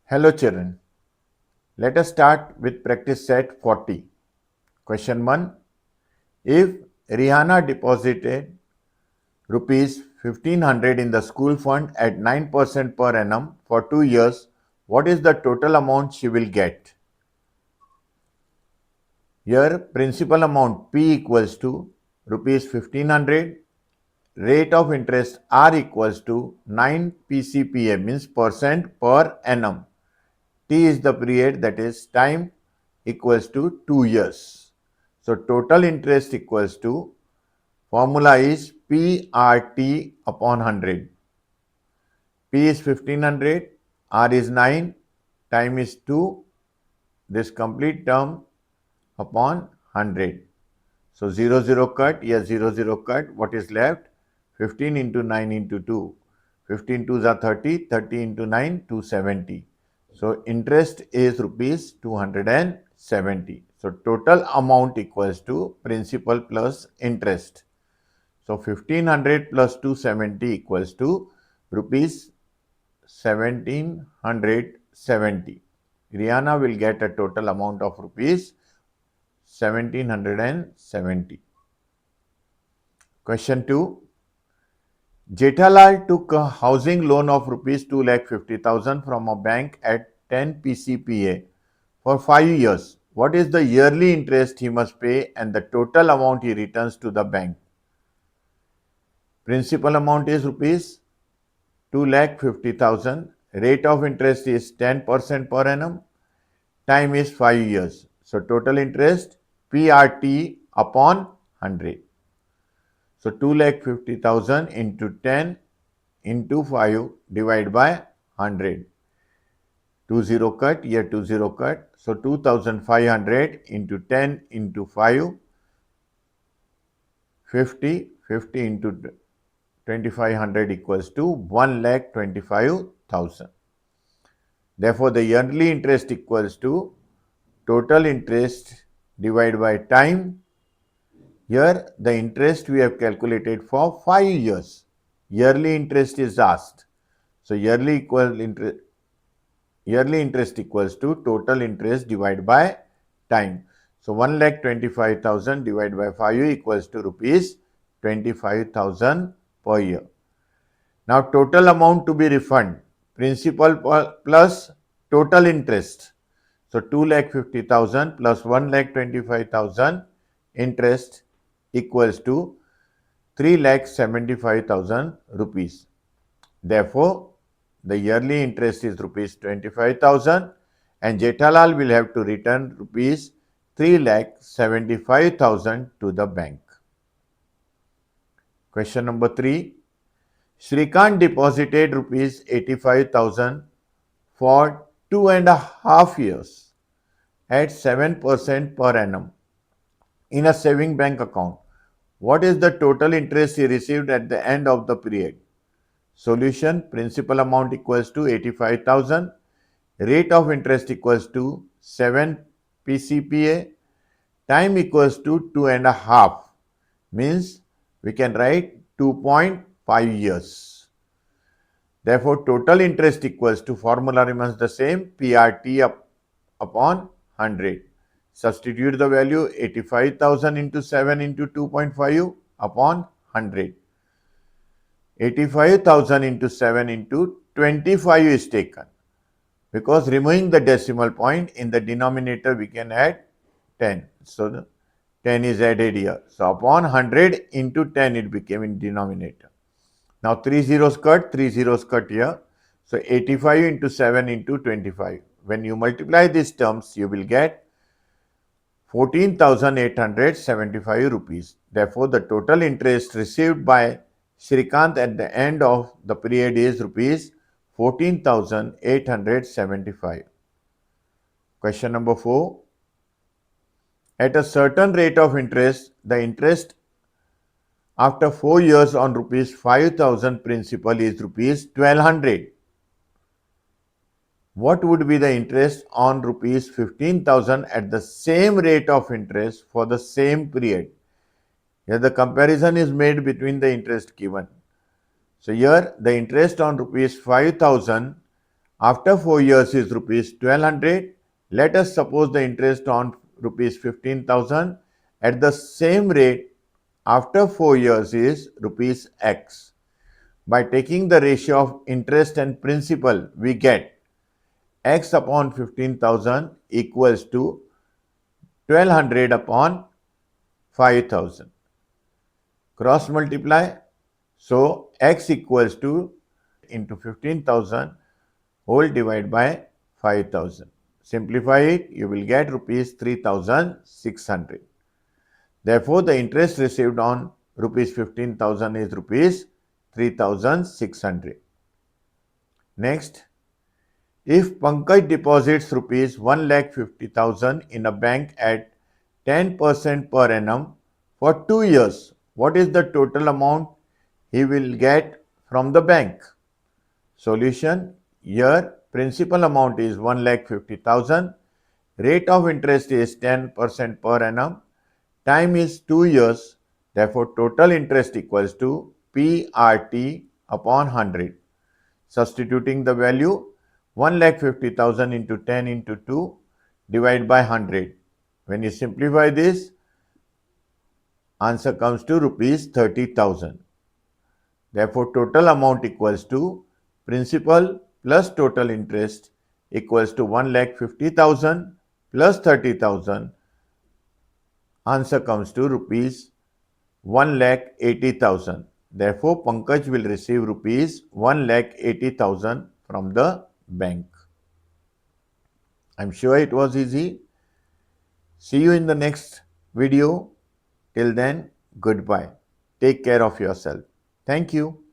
Hello children, let us start with practice set 40. Question 1. If Rihanna deposited rupees 1500 in the school fund at 9% per annum for 2 years, what is the total amount she will get? Here principal amount P equals to rupees 1500, rate of interest R equals to 9 PCPA means percent per annum. T is the period, that is time, equals to 2 years. So total interest equals to, formula is PRT upon 100. P is 1500, R is 9, time is 2, this complete term upon 100. So 0 cut, yes 0 cut, what is left? 15 into 9 into 2. 15 2s are 30, 30 into 9, 270. So interest is rupees 270. So total amount equals to principal plus interest. So 1500 plus 270 equals to rupees 1770. Rihanna will get a total amount of rupees 1770. Question 2. Jethalal took a housing loan of rupees 2,50,000 from a bank at 10 PCPA for 5 years. What is the yearly interest he must pay and the total amount he returns to the bank? Principal amount is rupees 2,50,000. Rate of interest is 10% per annum. Time is 5 years. So total interest PRT upon 100. So 2,50,000 into 10 into 5 divided by 100. 20 cut, here 20 cut. So 2,500 into 10 into 5, 50, 50 into 2,500 equals to 1,25,000. Therefore, the yearly interest equals to total interest divided by time. Here the interest we have calculated for 5 years. Yearly interest is asked. So yearly interest equals to total interest divided by time. So 1,25,000 divided by 5 equals to rupees 25,000 per year. Now total amount to be refunded, principal plus total interest. So 2,50,000 plus 1,25,000 interest equals to 3,75,000 rupees. Therefore, the yearly interest is rupees 25,000 and Jethalal will have to return rupees 3,75,000 to the bank. Question number 3. Shrikant deposited rupees 85,000 for 2.5 years at 7% per annum in a saving bank account. What is the total interest he received at the end of the period? Solution: principal amount equals to 85,000, rate of interest equals to 7 PCPA, time equals to 2.5, means we can write 2.5 years. Therefore, total interest equals to, formula remains the same, PRT upon 100. Substitute the value 85,000 into 7 into 2.5 upon 100. 85,000 into 7 into 25 is taken. Because removing the decimal point in the denominator, we can add 10. So the 10 is added here. So upon 100 into 10 it became in denominator. Now 3 zeros cut, 3 zeros cut here. So 85 into 7 into 25. When you multiply these terms, you will get 14,875 rupees. Therefore, the total interest received by Shrikant at the end of the period is rupees 14,875. Question number 4. At a certain rate of interest, the interest after 4 years on rupees 5,000 principal is rupees 1,200. What would be the interest on rupees 15,000 at the same rate of interest for the same period? Here the comparison is made between the interest given. So here the interest on rupees 5,000 after 4 years is rupees 1200. Let us suppose the interest on rupees 15,000 at the same rate after 4 years is rupees X. By taking the ratio of interest and principal, we get X upon 15,000 equals to 1200 upon 5,000. Cross multiply. So X equals to into 15,000 whole divided by 5,000. Simplify it, you will get rupees 3,600. Therefore, the interest received on rupees 15,000 is rupees 3,600. Next, if Pankaj deposits rupees 1,50,000 in a bank at 10% per annum for 2 years, what is the total amount he will get from the bank? Solution, here principal amount is 1,50,000, rate of interest is 10% per annum, time is 2 years, therefore total interest equals to PRT upon 100. Substituting the value 1,50,000 into 10 into 2 divided by 100. When you simplify this, answer comes to rupees 30,000. Therefore, total amount equals to principal plus total interest equals to 1,50,000 plus 30,000. Answer comes to rupees 1,80,000. Therefore, Pankaj will receive rupees 1,80,000 from the bank. I'm sure it was easy. See you in the next video. Till then, goodbye. Take care of yourself. Thank you.